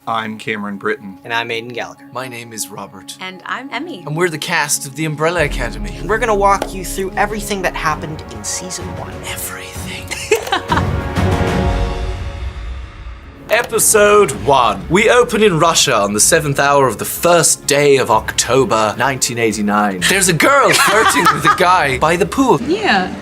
I'm Cameron Britton. And I'm Aidan Gallagher. My name is Robert. And I'm Emmy. And we're the cast of the Umbrella Academy. And we're gonna walk you through everything that happened in season 1. Everything. Episode 1. We open in Russia on the 7th hour of the first day of October 1989. There's a girl flirting with a guy by the pool. Yeah.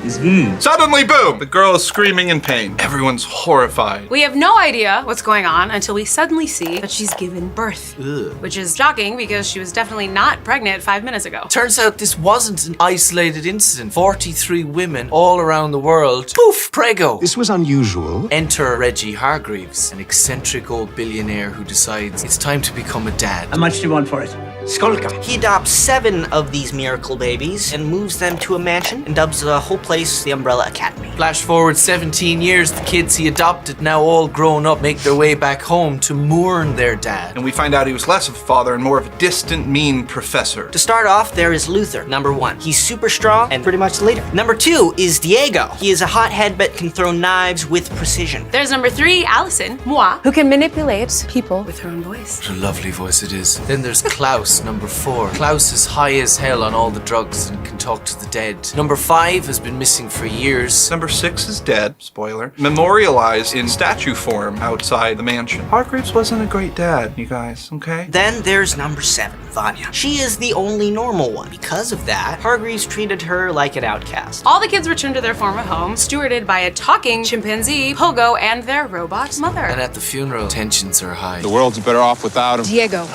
Suddenly, boom! The girl is screaming in pain. Everyone's horrified. We have no idea what's going on until we suddenly see that she's given birth. Ugh. Which is shocking because she was definitely not pregnant 5 minutes ago. Turns out this wasn't an isolated incident. 43 women all around the world. Poof! Prego. This was unusual. Enter Reggie Hargreaves, an eccentric old billionaire who decides it's time to become a dad. How much do you want for it? Skolka. He adopts 7 of these miracle babies and moves them to a mansion and dubs the whole place the Umbrella Academy. Flash forward 17 years, the kids he adopted, now all grown up, make their way back home to mourn their dad. And we find out he was less of a father and more of a distant, mean professor. To start off, there is Luther, number 1. He's super strong and pretty much the leader. Number 2 is Diego. He is a hothead but can throw knives with precision. There's number 3, Allison, moi, who can manipulate people with her own voice. What a lovely voice it is. Then there's Klaus, number 4. Klaus is high as hell on all the drugs and can talk to the dead. Number 5 has been missing for years. Number 6 is dead, spoiler, memorialized in statue form outside the mansion. Hargreaves wasn't a great dad, you guys, okay? Then there's number 7, Vanya. She is the only normal one. Because of that, Hargreaves treated her like an outcast. All the kids return to their former home, stewarded by a talking chimpanzee, Pogo, and their robot mother. And at the funeral, tensions are high. The world's better off without him. Diego.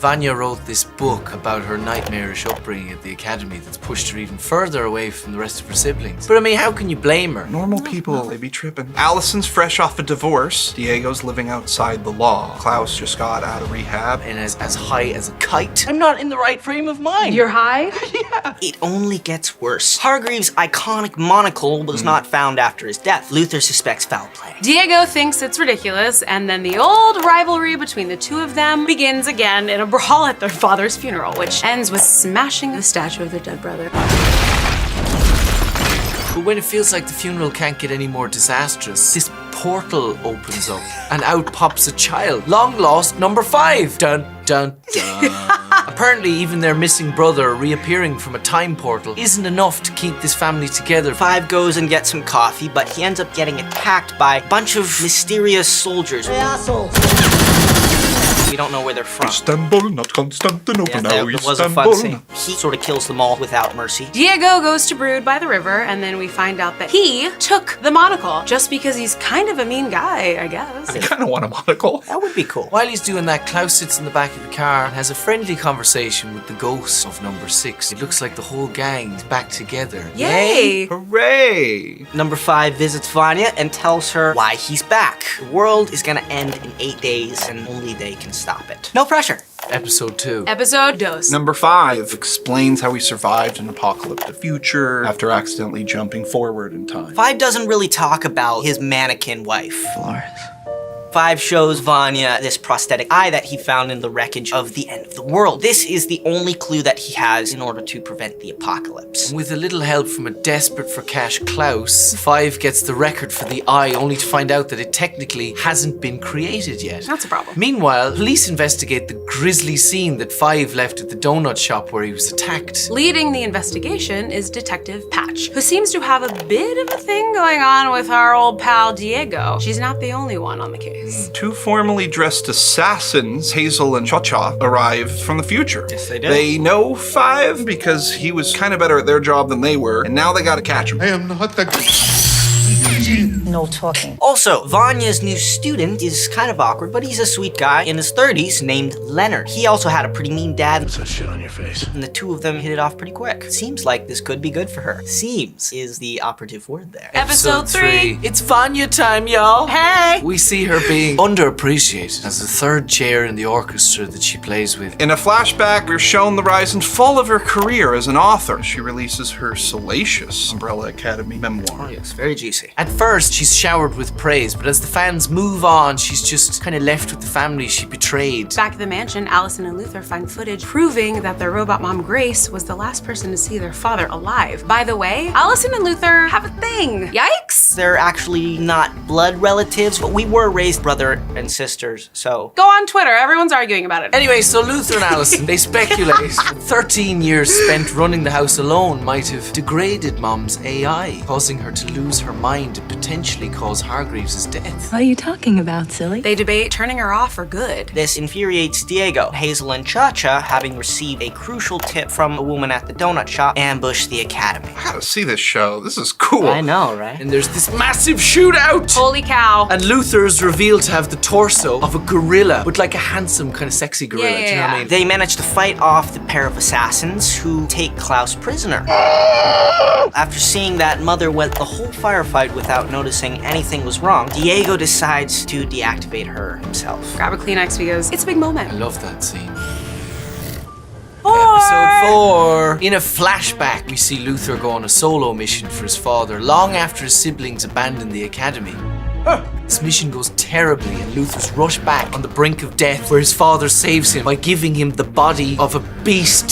Vanya wrote this book about her nightmarish upbringing at the academy that's pushed her even further away from the rest of her siblings. But I mean, how can you blame her? Normal people, they be tripping. Allison's fresh off a divorce. Diego's living outside the law. Klaus just got out of rehab. And as high as a kite. I'm not in the right frame of mind. You're high? It only gets worse. Hargreaves' iconic monocle was not found after his death. Luther suspects foul play. Diego thinks it's ridiculous, and then the old rivalry between the two of them begins again in a brawl at their father's funeral, which ends with smashing the statue of their dead brother. But when it feels like the funeral can't get any more disastrous, this portal opens up and out pops a child. Long lost number 5. Dun, dun, dun. Apparently, even their missing brother reappearing from a time portal isn't enough to keep this family together. 5 goes and gets some coffee, but he ends up getting attacked by a bunch of mysterious soldiers. We don't know where they're from. Istanbul, not Constantinople, Yeah, now that was a fun Istanbul. scene. He sort of kills them all without mercy. Diego goes to Brood by the river, and then we find out that he took the monocle just because he's kind of a mean guy, I guess. I kind of want a monocle. That would be cool. While he's doing that, Klaus sits in the back of the car and has a friendly conversation with the ghost of number 6. It looks like the whole gang is back together. Yay! Hooray! Number 5 visits Vanya and tells her why he's back. The world is gonna end in 8 days, and only they can stop it. No pressure. Episode 2. Episode dos. Number 5 explains how he survived an apocalyptic future after accidentally jumping forward in time. 5 doesn't really talk about his mannequin wife. 5 shows Vanya this prosthetic eye that he found in the wreckage of the end of the world. This is the only clue that he has in order to prevent the apocalypse. With a little help from a desperate for cash Klaus, 5 gets the record for the eye only to find out that it technically hasn't been created yet. That's a problem. Meanwhile, police investigate the grisly scene that 5 left at the donut shop where he was attacked. Leading the investigation is Detective Patch, who seems to have a bit of a thing going on with our old pal Diego. She's not the only one on the case. 2 formally dressed assassins, Hazel and Cha-Cha, arrive from the future. Yes, they do. They know 5 because he was kind of better at their job than they were, and now they gotta catch him. I am not the... No talking. Also, Vanya's new student is kind of awkward, but he's a sweet guy in his 30s named Leonard. He also had a pretty mean dad, That shit on your face. and the two of them hit it off pretty quick. Seems like this could be good for her. Seems is the operative word there. Episode 3. It's Vanya time, y'all. Hey! We see her being underappreciated as the 3rd chair in the orchestra that she plays with. In a flashback, we're shown the rise and fall of her career as an author. She releases her salacious Umbrella Academy memoir. Oh yes, very juicy. At first, she's she's showered with praise, but as the fans move on, she's just kind of left with the family she betrayed. Back at the mansion, Allison and Luther find footage proving that their robot mom Grace was the last person to see their father alive. By the way, Allison and Luther have a thing. Yikes! They're actually not blood relatives, but we were raised brother and sisters, so. Go on Twitter, everyone's arguing about it. Anyway, so Luther and Allison, they speculate that 13 years spent running the house alone might have degraded Mom's AI, causing her to lose her mind and potentially cause Hargreaves' death. What are you talking about, silly? They debate turning her off for good. This infuriates Diego. Hazel and Cha-Cha, having received a crucial tip from a woman at the donut shop, ambush the academy. I gotta see this show. This is cool. I know, right? And there's this massive shootout! Holy cow. And Luther is revealed to have the torso of a gorilla, but like a handsome, kind of sexy gorilla. Do you know what I mean? They manage to fight off the pair of assassins who take Klaus prisoner. After seeing that Mother went the whole firefight without noticing anything was wrong, Diego decides to deactivate her himself. Grab a Kleenex because it's a big moment. I love that scene. Episode 4. In a flashback, we see Luther go on a solo mission for his father long after his siblings abandoned the academy. This mission goes terribly and Luther's rushed back on the brink of death where his father saves him by giving him the body of a beast.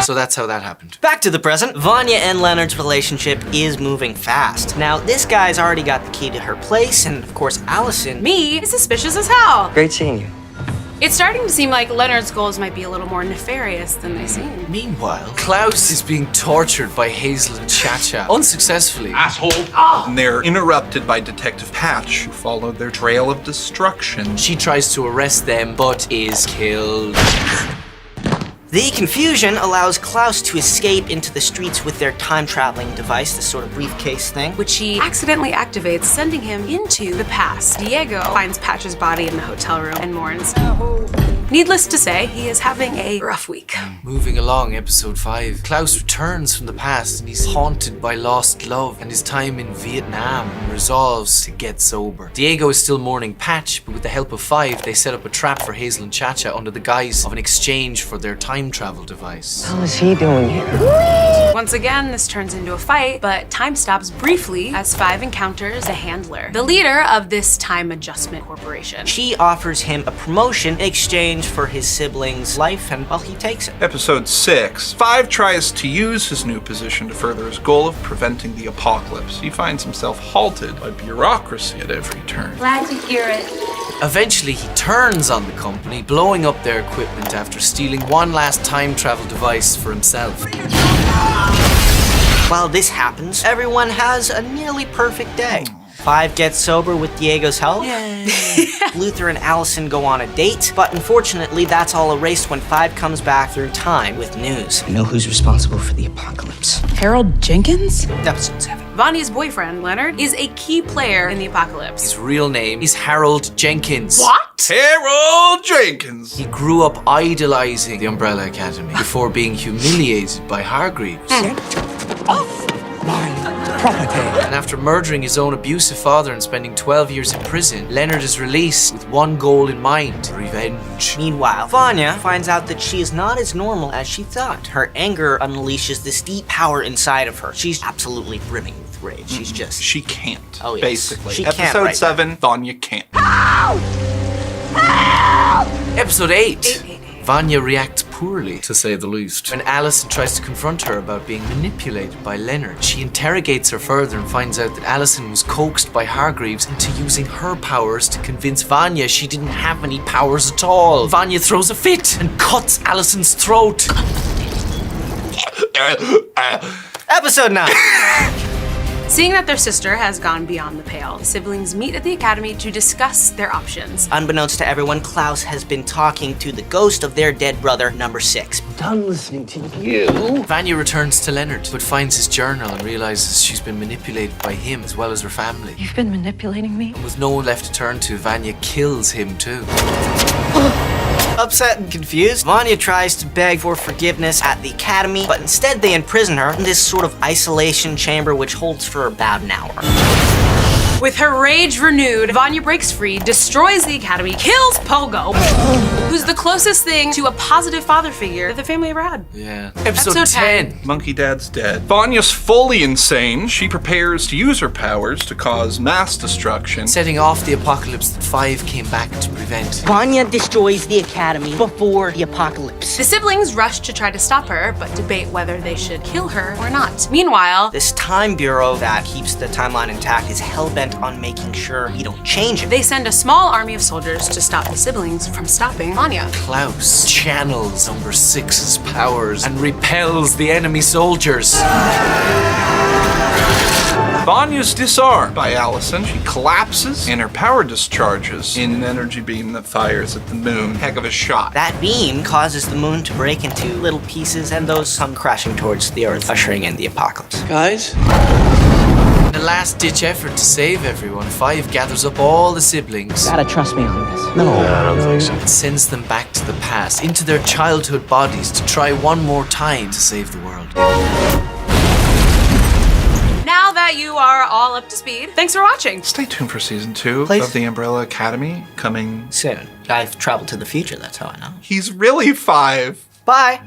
So that's how that happened. Back to the present, Vanya and Leonard's relationship is moving fast. Now, this guy's already got the key to her place, and of course, Allison. Me is suspicious as hell. Great seeing you. It's starting to seem like Leonard's goals might be a little more nefarious than they seem. Meanwhile, Klaus is being tortured by Hazel and Cha-Cha unsuccessfully. And they're interrupted by Detective Patch, who followed their trail of destruction. She tries to arrest them, but is killed. The confusion allows Klaus to escape into the streets with their time-traveling device, this sort of briefcase thing. Which he accidentally activates, sending him into the past. Diego finds Patch's body in the hotel room and mourns. Needless to say, he is having a rough week. Moving along, episode 5. Klaus returns from the past and he's haunted by lost love and his time in Vietnam and resolves to get sober. Diego is still mourning Patch, but with the help of 5, they set up a trap for Hazel and Cha-Cha under the guise of an exchange for their time travel device. How is he doing here? Once again, this turns into a fight, but time stops briefly as 5 encounters the Handler, the leader of this time adjustment corporation. She offers him a promotion in exchange for his siblings' life, and well, he takes it. Episode 6. 5 tries to use his new position to further his goal of preventing the apocalypse. He finds himself halted by bureaucracy at every turn. Glad to hear it. Eventually, he turns on the company, blowing up their equipment after stealing one last time travel device for himself. While this happens, everyone has a nearly perfect day. 5 gets sober with Diego's help. Luther and Allison go on a date, but unfortunately that's all erased when 5 comes back through time with news. I know who's responsible for the apocalypse. Harold Jenkins? Episode 7. Vanya's boyfriend, Leonard, is a key player in the apocalypse. His real name is Harold Jenkins. What? Harold Jenkins! He grew up idolizing the Umbrella Academy before being humiliated by Hargreaves. And after murdering his own abusive father and spending 12 years in prison, Leonard is released with one goal in mind: revenge. Meanwhile, Vanya finds out that she is not as normal as she thought. Her anger unleashes this deep power inside of her. She's absolutely brimming with rage. She's just... She can't, Oh, yes. basically. She can't Episode right 7, Vanya can't. Episode 8. Vanya reacts poorly, to say the least. When Allison tries to confront her about being manipulated by Leonard, she interrogates her further and finds out that Allison was coaxed by Hargreaves into using her powers to convince Vanya she didn't have any powers at all. Vanya throws a fit and cuts Allison's throat. Episode 9. Seeing that their sister has gone beyond the pale, the siblings meet at the academy to discuss their options. Unbeknownst to everyone, Klaus has been talking to the ghost of their dead brother, number 6. Done listening to you. Vanya returns to Leonard, but finds his journal and realizes she's been manipulated by him as well as her family. You've been manipulating me? And with no one left to turn to, Vanya kills him too. Upset and confused, Vanya tries to beg for forgiveness at the academy, but instead they imprison her in this sort of isolation chamber which holds for about an hour. With her rage renewed, Vanya breaks free, destroys the academy, kills Pogo, who's the closest thing to a positive father figure that the family ever had. Yeah. Episode Episode 10. 10. Monkey Dad's dead. Vanya's fully insane. She prepares to use her powers to cause mass destruction. Setting off the apocalypse that 5 came back to prevent. Vanya destroys the academy before the apocalypse. The siblings rush to try to stop her, but debate whether they should kill her or not. Meanwhile, This time bureau that keeps the timeline intact is hell-bent on making sure we don't change it. they send a small army of soldiers to stop the siblings from stopping Vanya. Klaus channels number 6's powers and repels the enemy soldiers. Vanya's disarmed by Allison. She collapses and her power discharges in an energy beam that fires at the moon. Heck of a shot. That beam causes the moon to break into little pieces, and those come crashing towards the Earth, ushering in the apocalypse. Guys? In a last-ditch effort to save everyone, 5 gathers up all the siblings Gotta trust me on this. and sends them back to the past, into their childhood bodies, to try one more time to save the world. Now that you are all up to speed, thanks for watching. Stay tuned for season 2 Please. of The Umbrella Academy coming. Soon. I've traveled to the future, that's how I know. He's really 5. Bye!